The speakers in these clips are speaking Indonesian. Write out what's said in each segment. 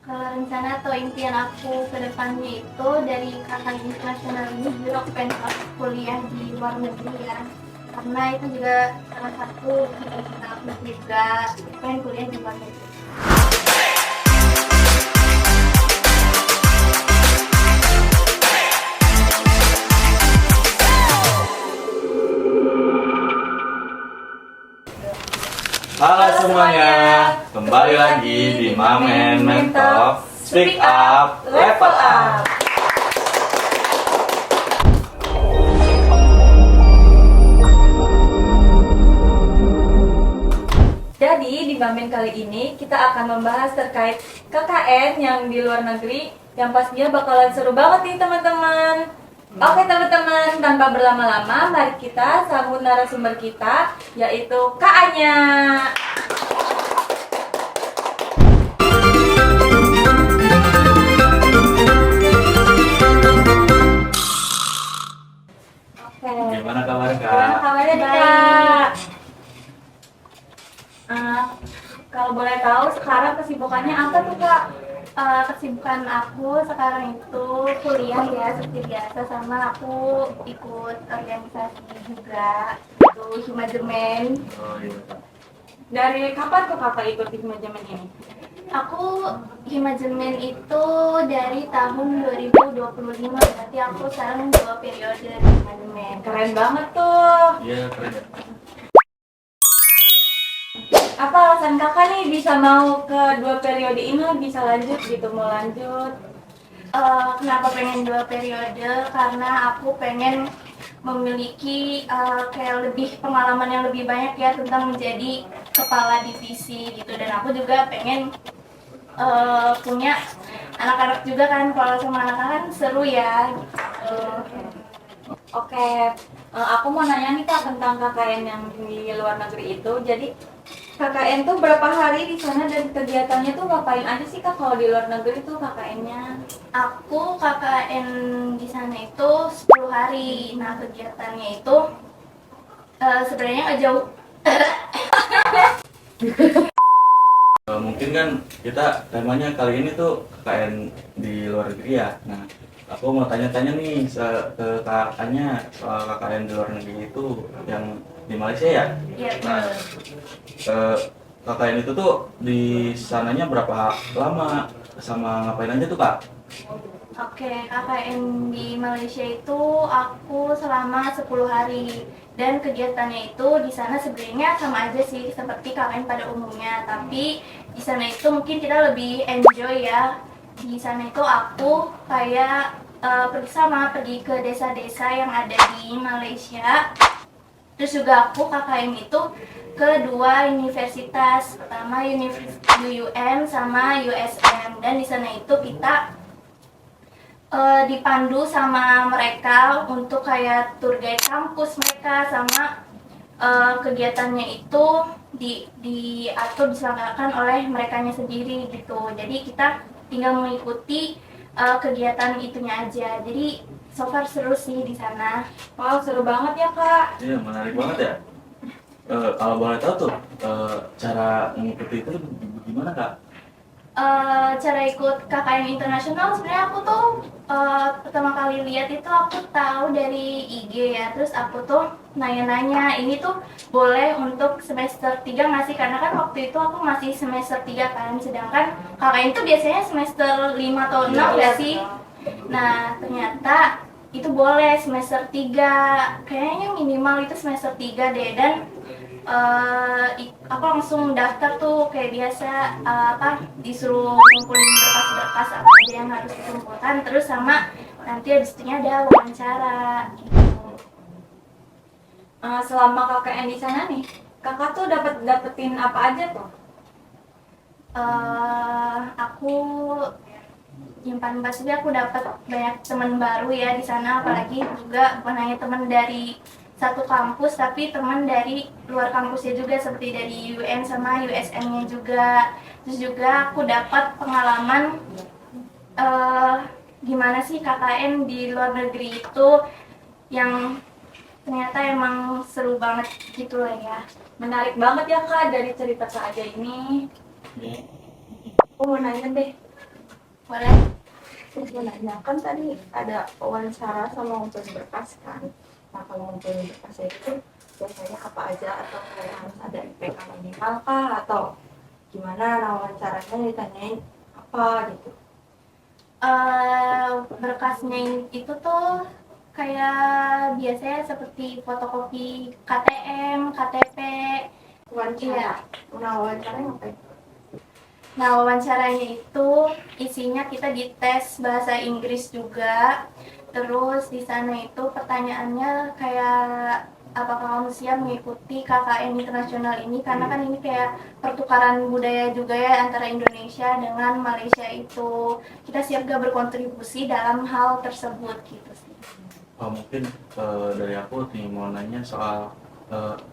Kalau rencana atau impian aku ke depannya itu dari kakak internasional ini juga aku pengen kuliah di luar negeri ya. Karena itu juga salah satu cita-cita aku juga, pengen kuliah di luar negeri. Halo semuanya, kembali lagi di Mamen Mentor Speak Up, Level Up. Jadi di Mamen kali ini kita akan membahas terkait KKN yang di luar negeri yang pastinya bakalan seru banget nih teman-teman. Oke teman-teman, tanpa berlama-lama mari kita sambut narasumber kita yaitu Kak Anya. Oke. Gimana kabar Gimana Kak? kabarnya nih, Kak? Kalau boleh tahu sekarang kesibukannya apa tuh Kak? Kesibukan aku sekarang itu kuliah ya seperti biasa, sama aku ikut organisasi juga, itu Himajemen. Oh iya. Dari kapan tuh Kakak ikut di manajemen ini? Aku Himajemen itu dari tahun 2025, berarti aku sekarang 2 periode di Himajemen. Keren banget tuh. Iya keren ya. Apa alasan Kakak nih bisa mau ke 2 periode ini, bisa lanjut gitu, mau lanjut? Kenapa pengen 2 periode? Karena aku pengen memiliki kayak lebih pengalaman yang lebih banyak ya tentang menjadi kepala divisi gitu, dan aku juga pengen punya anak-anak juga kan, kalau sama anak-anak kan seru ya gitu. Oke, aku mau nanya nih Kak tentang KKN yang di luar negeri itu. Jadi KKN tuh berapa hari di sana dan kegiatannya tuh ngapain aja sih Kak kalau di luar negeri tuh KKN-nya? Aku KKN di sana itu 10 hari. Nah, kegiatannya itu sebenarnya nggak jauh. Mungkin kan kita temanya kali ini tuh KKN di luar negeri ya. Nah, aku mau tanya-tanya nih ke kakaknya soal KKN di luar negeri itu yang di Malaysia ya. Iya, Nah, KKN itu tuh di sananya berapa lama, sama ngapain aja tuh Kak? Oke, KKN di Malaysia itu aku selama 10 hari, dan kegiatannya itu di sana sebenarnya sama aja sih seperti KKN pada umumnya, tapi di sana itu mungkin kita lebih enjoy ya. Di sana itu aku kayak pergi ke desa-desa yang ada di Malaysia. Terus juga aku KKN itu ke 2 universitas, pertama UUM sama USM, dan di sana itu kita dipandu sama mereka untuk kayak tour guide kampus mereka, sama kegiatannya itu diatur, diselenggarakan oleh merekanya sendiri gitu. Jadi kita tinggal mengikuti kegiatan itunya aja. Jadi so far seru sih di sana. Wow, seru banget ya Kak. Iya menarik banget ya. Kalau boleh tahu tuh cara mengikuti itu gimana Kak? Cara ikut KKN internasional sebenarnya aku tuh pertama kali lihat itu aku tahu dari IG ya, terus aku tuh nanya-nanya ini tuh boleh untuk semester 3 nggak sih, karena kan waktu itu aku masih semester 3 kan, sedangkan KKN itu biasanya semester 5 atau 6 nggak sih. Nah ternyata itu boleh semester 3, kayaknya minimal itu semester 3 deh, dan aku langsung daftar tuh kayak biasa, disuruh ngumpulin berkas-berkas apa aja yang harus dikumpulkan, terus sama nanti habis itu ada wawancara gitu. Selama KKN di sana nih, Kakak tuh dapetin apa aja tuh? Aku yang paling pasti aku dapat banyak teman baru ya di sana, apalagi juga bukan hanya teman dari satu kampus tapi teman dari luar kampusnya juga, seperti dari UN sama USM-nya juga. Terus juga aku dapat pengalaman gimana sih KKN di luar negeri itu, yang ternyata emang seru banget gitu lah ya. Menarik banget ya Kak dari cerita Kak Aja ini. Iya. Aku mau nanya deh, Boleh. Terus mau nanya, kan tadi ada wawancara sama ngumpulin berkas kan. Nah kalau ngumpulin berkasnya itu biasanya apa aja, atau kayak harus ada IPK minimal kah, atau gimana? Nah wawancaranya ditanyain apa gitu. Berkasnya itu tuh kayak biasanya seperti fotokopi KTM, KTP. Wawancara. Nah wawancaranya ngapain? Nah, wawancaranya itu isinya kita dites bahasa Inggris juga. Terus di sana itu pertanyaannya kayak apakah kamu siap mengikuti KKN internasional ini, karena kan ini kayak pertukaran budaya juga ya antara Indonesia dengan Malaysia itu. Kita siap gak berkontribusi dalam hal tersebut gitu sih. Mungkin dari aku nih mau nanya soal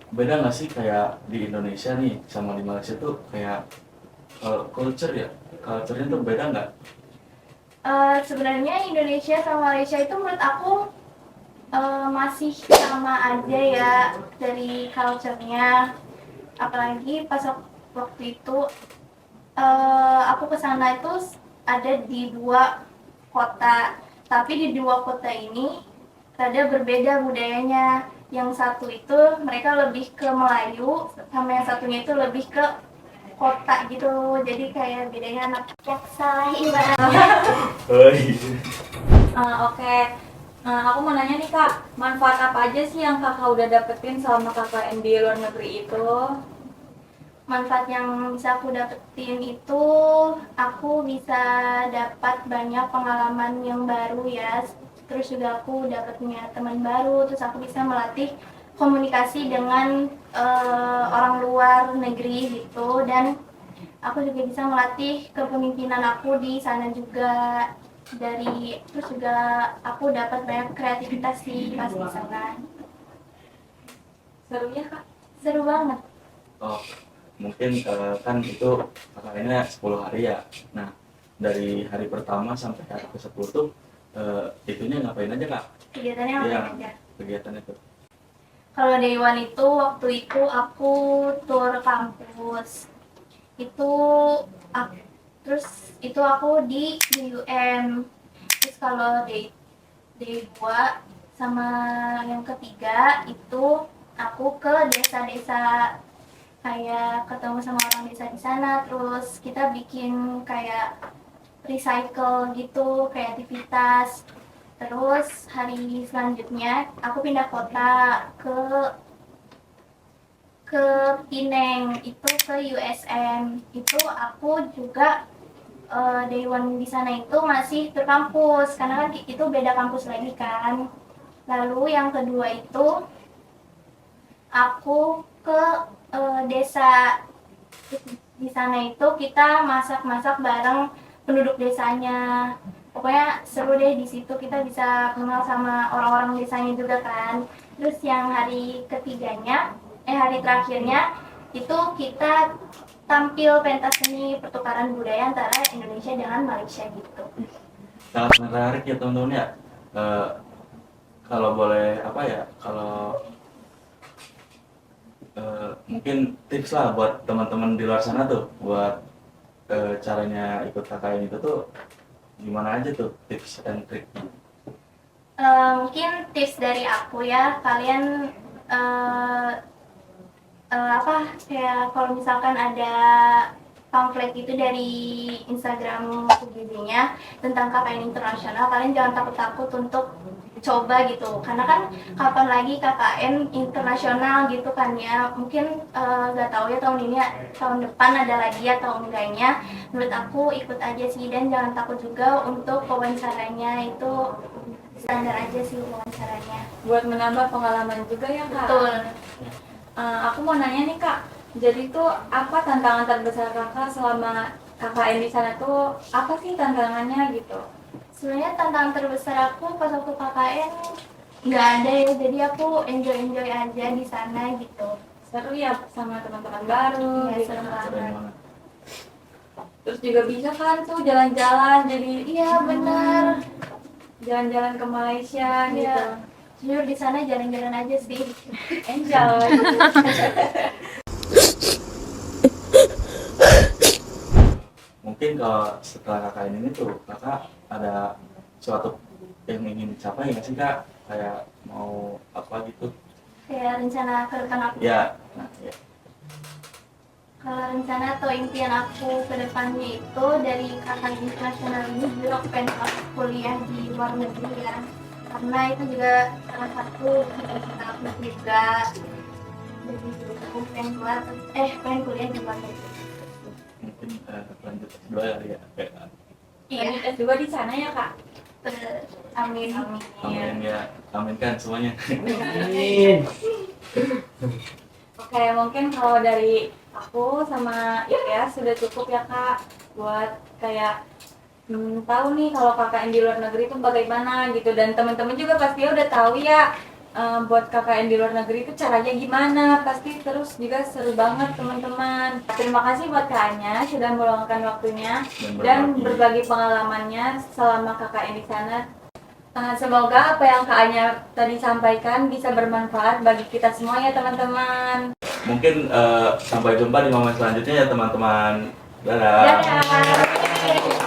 beda nggak sih kayak di Indonesia nih sama di Malaysia tuh kayak culture ya, culture-nya tuh beda nggak? Sebenarnya Indonesia sama Malaysia itu menurut aku masih sama aja ya dari culture-nya. Apalagi pas waktu itu aku kesana itu ada di 2 kota, tapi di 2 kota ini rada berbeda budayanya. Yang satu itu mereka lebih ke Melayu, sama yang satunya itu lebih ke kota gitu. Jadi kayak bedanya anak jaksa ibaratnya. Oke. Aku mau nanya nih Kak, manfaat apa aja sih yang Kakak udah dapetin selama KKN di luar negeri itu? Manfaat yang bisa aku dapetin itu aku bisa dapat banyak pengalaman yang baru ya. Terus juga aku dapat punya teman baru, terus aku bisa melatih komunikasi dengan orang luar negeri gitu, dan aku juga bisa melatih kepemimpinan aku di sana juga. Terus juga aku dapat banyak kreativitas sih pas di sana. Seru ya Kak? Seru banget. Oh, mungkin kan itu KKN-nya 10 hari ya. Nah, dari hari pertama sampai hari ke-10 tuh itunya ngapain aja Kak? Kegiatannya Iya, apa aja? kegiatan itu. Kalau Day One itu waktu itu aku tur kampus. Itu terus itu aku di UM. Terus kalau day 2 sama yang ketiga itu aku ke desa-desa, kayak ketemu sama orang desa di sana. Terus kita bikin kayak recycle gitu, kreativitas. Terus hari selanjutnya aku pindah kota ke Pineng, itu ke USM. Itu aku juga day one di sana itu masih ke kampus, karena kan itu beda kampus lagi kan. Lalu yang kedua itu aku ke desa. Di sana itu kita masak-masak bareng penduduk desanya. Pokoknya seru deh, di situ kita bisa kenal sama orang-orang desanya juga kan. Terus yang hari terakhirnya itu kita tampil pentas seni pertukaran budaya antara Indonesia dengan Malaysia gitu. Sangat menarik ya teman-teman ya. Kalau boleh apa ya, kalau mungkin tips lah buat teman-teman di luar sana tuh, buat caranya ikut KKN itu tuh gimana aja tuh tips and triknya? Mungkin tips dari aku ya, kalian kayak kalau misalkan ada pamflet itu dari Instagram UGD-nya tentang KKN internasional, kalian jangan takut-takut untuk coba gitu, karena kan kapan lagi KKN internasional gitu kan ya. Mungkin gak tahu ya tahun ini, tahun depan ada lagi atau enggaknya. Menurut aku ikut aja sih, dan jangan takut juga untuk wawancaranya, itu standar aja sih wawancaranya. Buat menambah pengalaman juga ya Kak? Betul. Aku mau nanya nih Kak, jadi tuh apa tantangan terbesar Kakak selama KKN di sana tuh, apa sih tantangannya gitu? Sebenarnya tantangan terbesar aku pas waktu KKN nggak ada ya, jadi aku enjoy aja di sana gitu. Seru ya sama teman-teman baru Iya, gitu. seru banget. Keren banget. Terus juga bisa kan tuh jalan-jalan, jadi Iya benar. jalan-jalan ke Malaysia gitu. Iya. Jujur di sana jalan-jalan aja sih. Enjoy. Mungkin mungkin kalau setelah KKN ini tuh kakak ada suatu yang ingin dicapai nggak sih kak? Kayak mau apa gitu? Kayak rencana ke depan aku. Ya, nah, ya. Kalau rencana atau impian aku ke depannya itu dari KKN internasional ini juga aku pengen masuk kuliah di luar negeri ya. Karena itu juga salah satu cita-cita aku juga. Jadi aku pengen kuliah di luar negeri. Mungkin lanjut dua kali ya. Kayak, Iya. S2 di sana ya kak? Amin. amin ya, amin kan semuanya. Amin. Oke, mungkin kalau dari aku sama Ilyas sudah cukup ya kak buat kayak tahu nih kalau KKN di luar negeri itu bagaimana gitu, dan teman-teman juga pasti udah tahu ya buat KKN di luar negeri itu caranya gimana, pasti terus juga seru banget teman-teman. Terima kasih buat Kak Anya sudah meluangkan waktunya dan berbagi pengalamannya selama KKN di sana. Semoga apa yang Kak Anya tadi sampaikan bisa bermanfaat bagi kita semua ya teman-teman. Mungkin sampai jumpa di momen selanjutnya ya teman-teman. Dadah. Dadah.